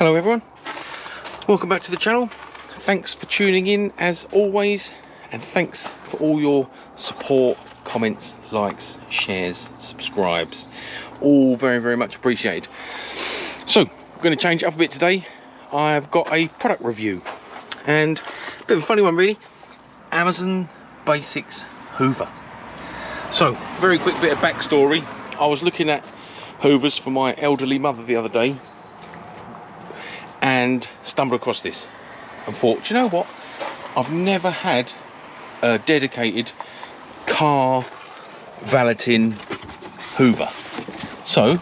Hello everyone, welcome back to the channel. Thanks for tuning in as always, and thanks for all your support, comments, likes, shares, subscribes, all very much appreciated. So we're going to change it up a bit today. I've got a product review and a bit of a funny one really. Amazon Basics Hoover. So very quick bit of backstory. I was looking at hoovers for my elderly mother the other day and stumbled across this and thought, you know what, I've never had a dedicated car valeting hoover. So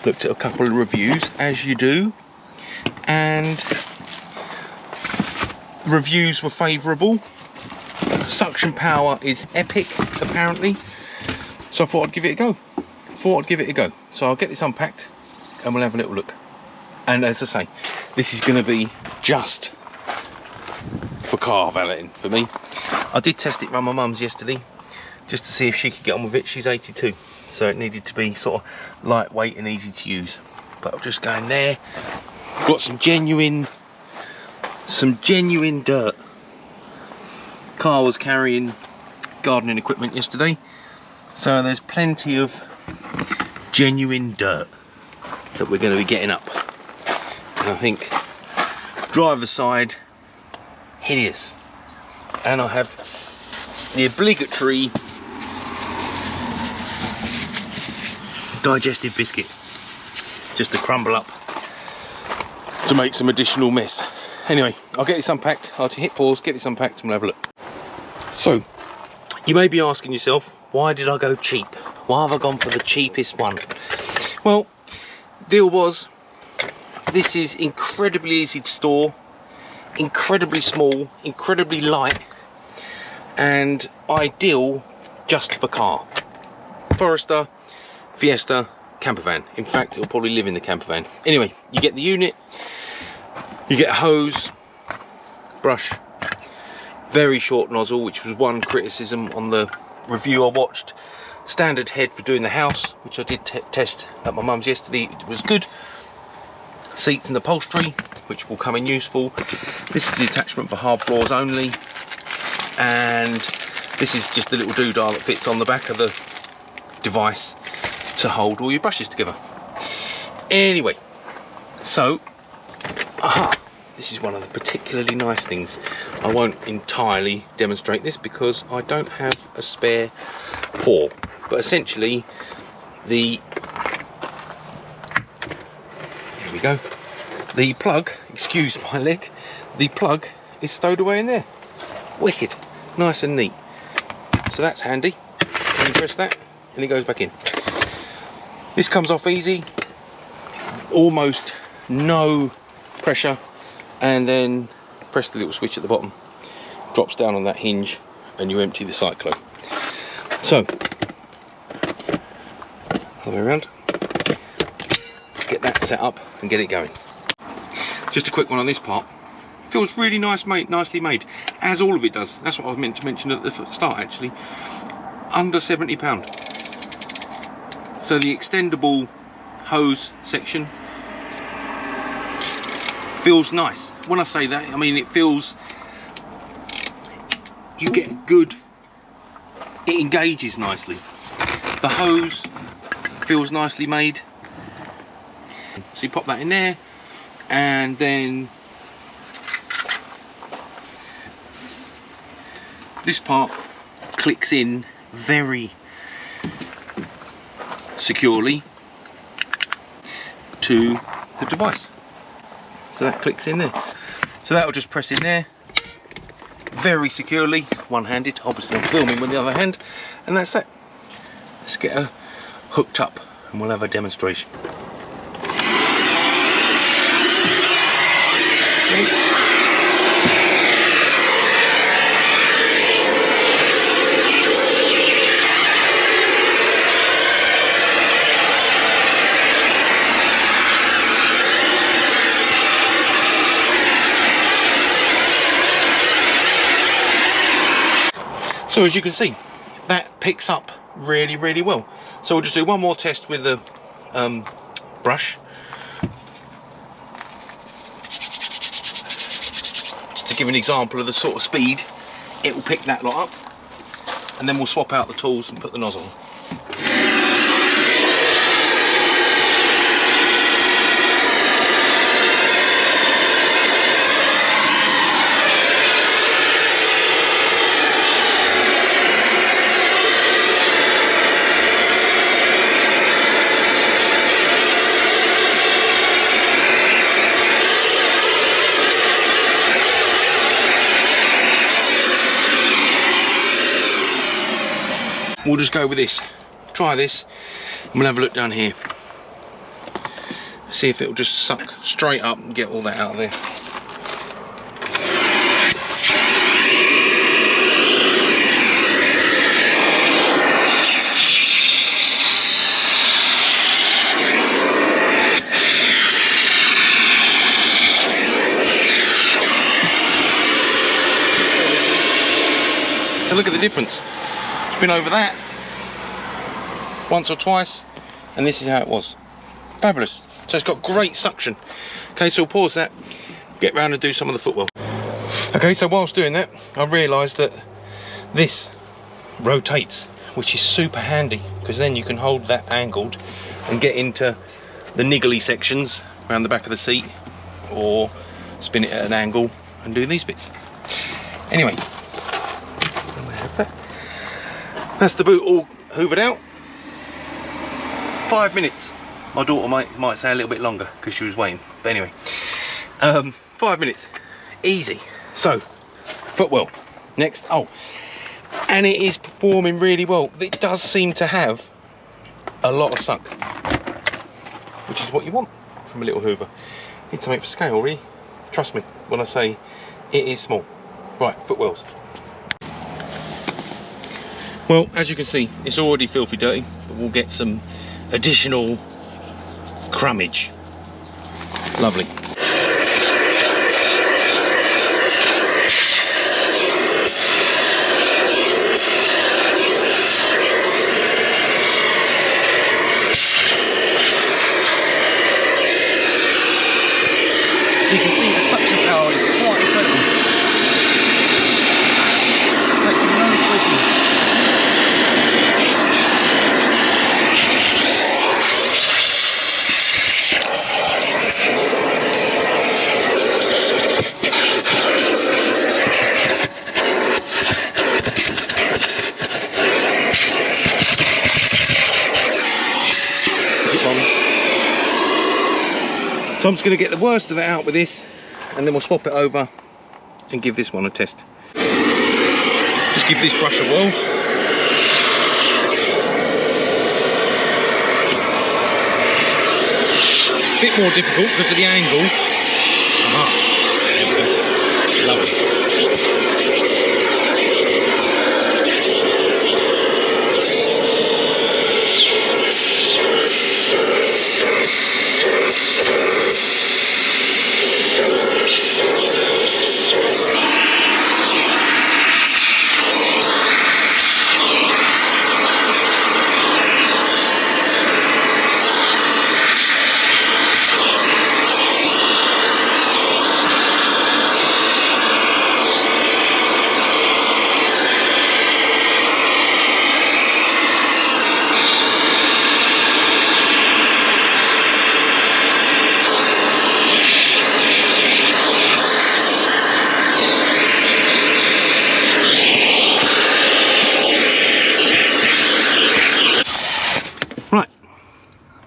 looked at a couple of reviews, as you do, and reviews were favourable. Suction power is epic apparently, so I thought I'd give it a go. So I'll get this unpacked and we'll have a little look. And as I say, this is going to be just for car valeting for me. I did test it around my mum's yesterday just to see if she could get on with it. She's 82, so it needed to be sort of lightweight and easy to use. But I'll just go in there. Got some genuine dirt. Car was carrying gardening equipment yesterday, so there's plenty of genuine dirt that we're going to be getting up. And I think driver's side, hideous. And I have the obligatory digestive biscuit just to crumble up to make some additional mess. Anyway, I'll get this unpacked. I'll hit pause, get this unpacked, and we'll have a look. So you may be asking yourself, why did I go cheap? Why have I gone for the cheapest one? Well, deal was, this is incredibly easy to store, incredibly small, incredibly light, and ideal just for car. Forester, Fiesta, camper van. In fact, it'll probably live in the camper van. Anyway, you get the unit, you get a hose, brush, very short nozzle, which was one criticism on the review I watched. Standard head for doing the house, which I did test at my mum's yesterday. It was good. Seats and upholstery, which will come in useful. This is the attachment for hard floors only, and this is just the little doodah that fits on the back of the device to hold all your brushes together. Anyway, so this is one of the particularly nice things. I won't entirely demonstrate this because I don't have a spare paw, but essentially the go. The plug, excuse my leg, the plug is stowed away in there. Wicked, nice and neat. So that's handy. And you press that and it goes back in. This comes off easy, almost no pressure, and then press the little switch at the bottom, drops down on that hinge and you empty the cyclone. So, other way around. Get that set up and get it going. Just a quick one on this part. Feels really nicely made, as all of it does. That's what I was meant to mention at the start actually. Under £70. So the extendable hose section feels nice. When I say that, I mean it feels, you get good, it engages nicely. The hose feels nicely made. So you pop that in there, and then this part clicks in very securely to the device. So that clicks in there. So that will just press in there very securely, one-handed. Obviously I'm filming with the other hand, and that's that. Let's get her hooked up and we'll have a demonstration. So as you can see, that picks up really well. So we'll just do one more test with the brush. to give an example of the sort of speed it will pick that lot up, and then we'll swap out the tools and put the nozzle on. We'll just go with this. Try this, and we'll have a look down here. See if it'll just suck straight up and get all that out of there. So look at the difference. Been over that once or twice, and this is how it was. Fabulous. So it's got great suction. Okay, so we'll pause that, get round and do some of the footwell. Okay, so whilst doing that, I realised that this rotates, which is super handy, because then you can hold that angled and get into the niggly sections around the back of the seat, or spin it at an angle and do these bits. Anyway, that's the boot all hoovered out. 5 minutes. My daughter might say a little bit longer because she was waiting. But anyway, 5 minutes. Easy. So, footwell. Next. Oh, and it is performing really well. It does seem to have a lot of suck, which is what you want from a little hoover. Need something for scale, really. Trust me when I say it is small. Right, footwells. Well, as you can see, it's already filthy dirty, but we'll get some additional crummage. Lovely. So you can see the suction power is quite incredible. Taking no prisoners. So I'm just going to get the worst of it out with this, and then we'll swap it over and give this one a test. Just give this brush a whirl. A bit more difficult because of the angle. Aha, there we go. Lovely.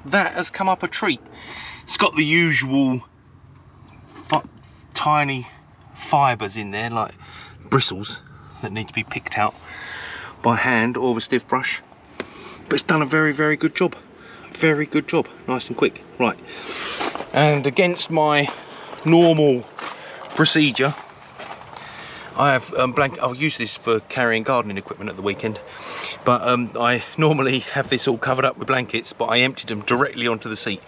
That has come up a treat. It's got the usual tiny fibres in there, like bristles that need to be picked out by hand or with a stiff brush, but it's done a very, very good job. Very good job, nice and quick. Right, and against my normal procedure, I have I'll use this for carrying gardening equipment at the weekend, but I normally have this all covered up with blankets, but I emptied them directly onto the seat,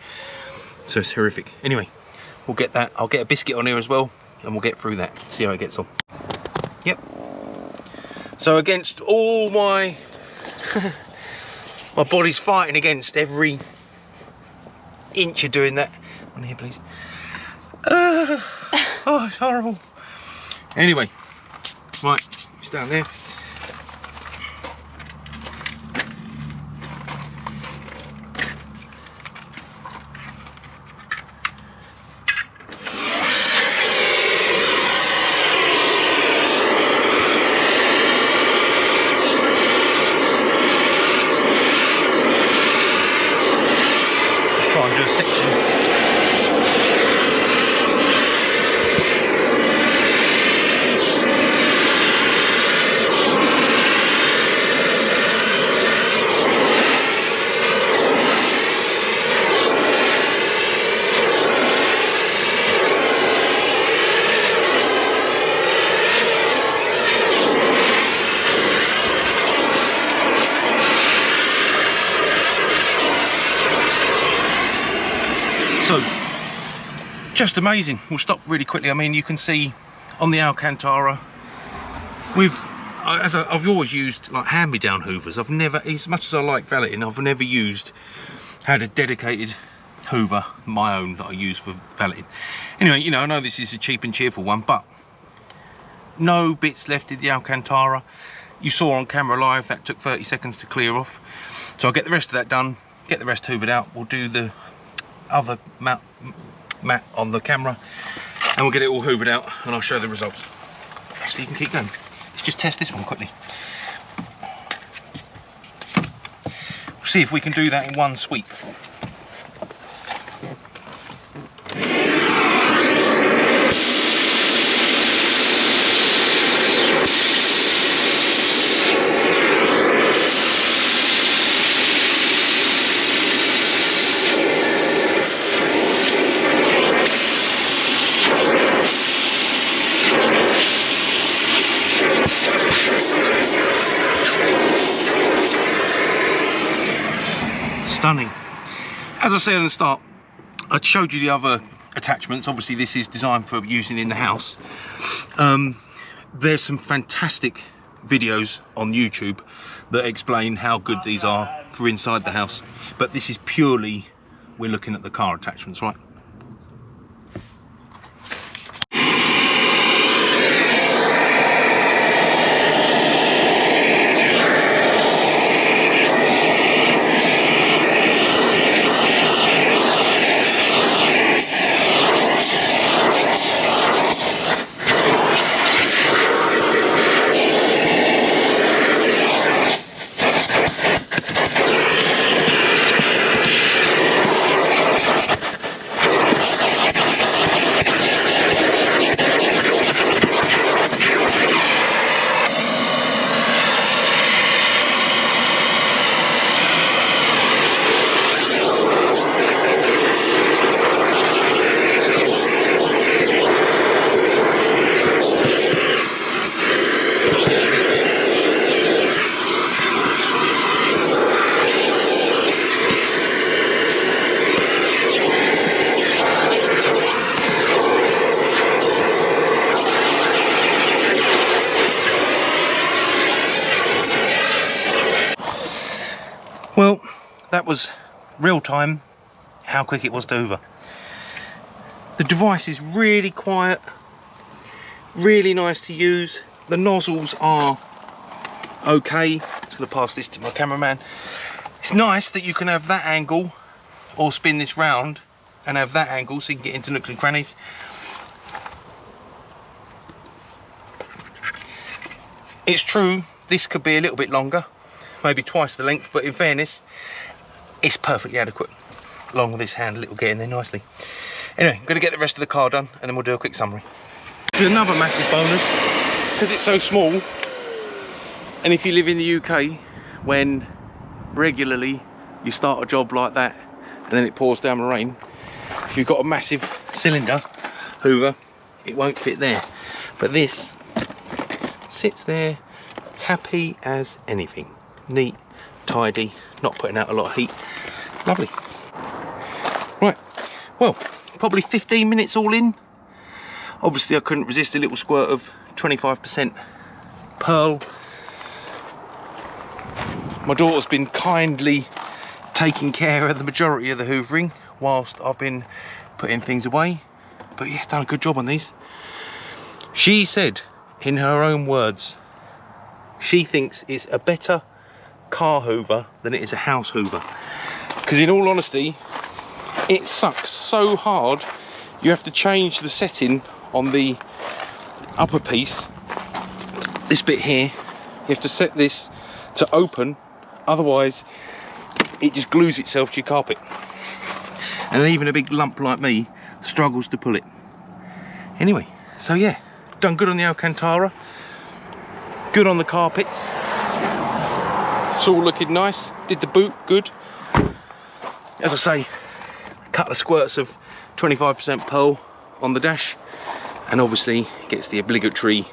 so it's horrific. Anyway, we'll get that. I'll get a biscuit on here as well, and we'll get through that, see how it gets on. Yep. So against all my my body's fighting against every inch of doing that. On here, please. Oh, it's horrible. Anyway, right, it's down there. Try and do a section. So, just amazing. We'll stop really quickly. I mean, you can see on the Alcantara, I've always used like hand-me-down hoovers. I've never, as much as I like valeting, I've never had a dedicated hoover, my own, that I use for valeting. Anyway, you know, I know this is a cheap and cheerful one, but no bits left in the Alcantara. You saw on camera live, that took 30 seconds to clear off. So I'll get the rest of that done, get the rest hoovered out. We'll do the other mat on the camera and we'll get it all hoovered out and I'll show the results. Actually, you can keep going. Let's just test this one quickly. We'll see if we can do that in one sweep. Stunning. As I said at the start, I showed you the other attachments. Obviously this is designed for using in the house. There's some fantastic videos on YouTube that explain how good these are for inside the house, but this is purely, we're looking at the car attachments, right? Well, that was real time, how quick it was to hoover. The device is really quiet, really nice to use. The nozzles are okay. I'm just going to pass this to my cameraman. It's nice that you can have that angle or spin this round and have that angle so you can get into nooks and crannies. It's true, this could be a little bit longer, maybe twice the length, but in fairness, it's perfectly adequate. Along with this handle, it will get in there nicely. Anyway, I'm going to get the rest of the car done and then we'll do a quick summary. This is another massive bonus, because it's so small, and if you live in the UK, when regularly you start a job like that and then it pours down the rain, if you've got a massive cylinder hoover, it won't fit there. But this sits there happy as anything. Neat, tidy, not putting out a lot of heat. Lovely. Right, well, probably 15 minutes all in. Obviously I couldn't resist a little squirt of 25% pearl. My daughter's been kindly taking care of the majority of the hoovering whilst I've been putting things away. But yeah, done a good job on these. She said, in her own words, she thinks it's a better car hoover than it is a house hoover. Because in all honesty, it sucks so hard, you have to change the setting on the upper piece. This bit here, you have to set this to open, otherwise it just glues itself to your carpet. And even a big lump like me struggles to pull it. Anyway, so yeah, done good on the Alcantara, good on the carpets. It's all looking nice. Did the boot good. As I say, a couple of squirts of 25% pearl on the dash, and obviously gets the obligatory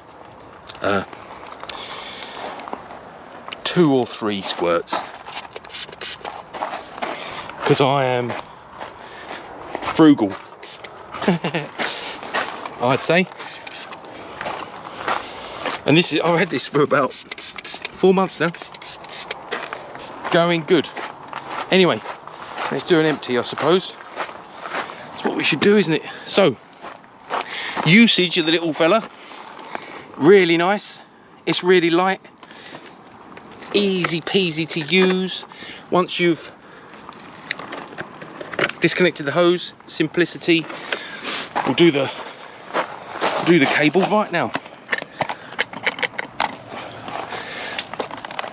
2 or 3 squirts, because I am frugal. I'd say. And this is, I've had this for about 4 months now. It's going good. Anyway, let's do an empty, I suppose. That's what we should do, isn't it? So, usage of the little fella, really nice. It's really light, easy peasy to use. Once you've disconnected the hose, simplicity. We'll do the cable right now.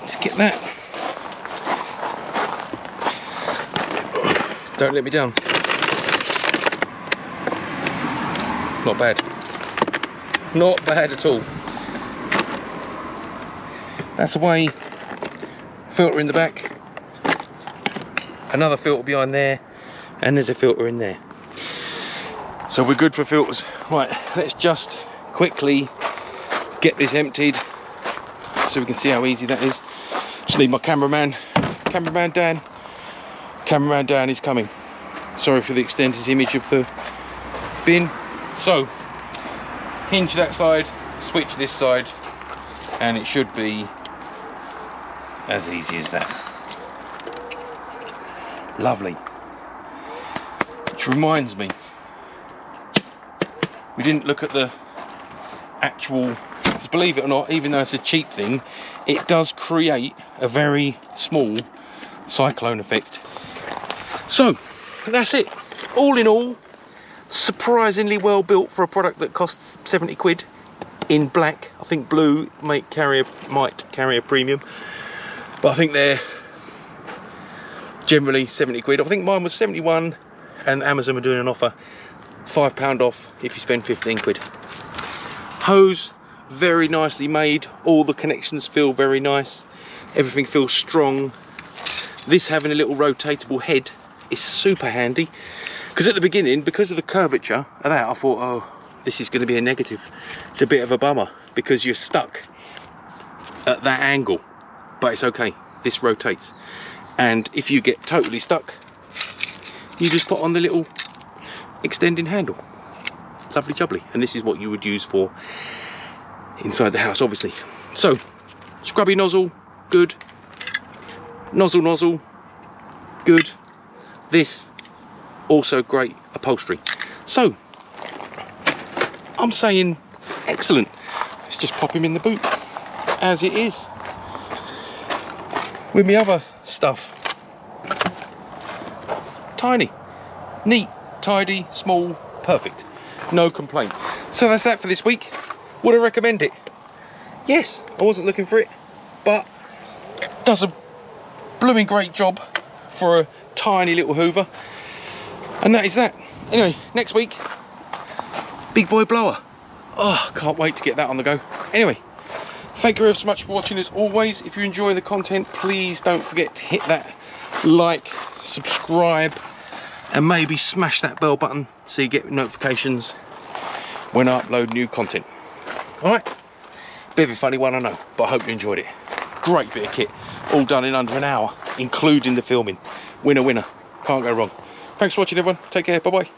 Let's get that. Don't let me down. Not bad. Not bad at all. That's away. Filter in the back. Another filter behind there. And there's a filter in there. So we're good for filters. Right, let's just quickly get this emptied so we can see how easy that is. Just need my cameraman. Cameraman Dan. Cameraman Dan is coming. Sorry for the extended image of the bin. So, hinge that side, switch this side, and it should be as easy as that. Lovely. Which reminds me, we didn't look at the actual, because believe it or not, even though it's a cheap thing, it does create a very small cyclone effect. So that's it. All in all, surprisingly well built for a product that costs 70 quid in black. I think blue might carry a premium, but I think they're generally 70 quid. I think mine was 71, and Amazon are doing an offer, £5 off if you spend 15 quid. Hose, very nicely made. All the connections feel very nice. Everything feels strong. This having a little rotatable head is super handy, because at the beginning, because of the curvature of that, I thought, oh, this is going to be a negative. It's a bit of a bummer because you're stuck at that angle, but it's okay. This rotates, and if you get totally stuck, you just put on the little extending handle. Lovely jubbly. And this is what you would use for inside the house, obviously. So, scrubby nozzle, good. Nozzle, good. This, also great upholstery. So, I'm saying excellent. Let's just pop him in the boot as it is. With my other stuff, tiny, neat, tidy, small, perfect. No complaints. So that's that for this week. Would I recommend it? Yes, I wasn't looking for it, but does a blooming great job for a tiny little hoover. And that is that. Anyway, next week, big boy blower. Oh, can't wait to get that on the go. Anyway, thank you ever so much for watching. As always, if you enjoy the content, please don't forget to hit that like, subscribe, and maybe smash that bell button so you get notifications when I upload new content. Alright, bit of a funny one, I know, but I hope you enjoyed it. Great bit of kit, all done in under an hour, including the filming. Winner, winner, can't go wrong. Thanks for watching, everyone. Take care, bye bye.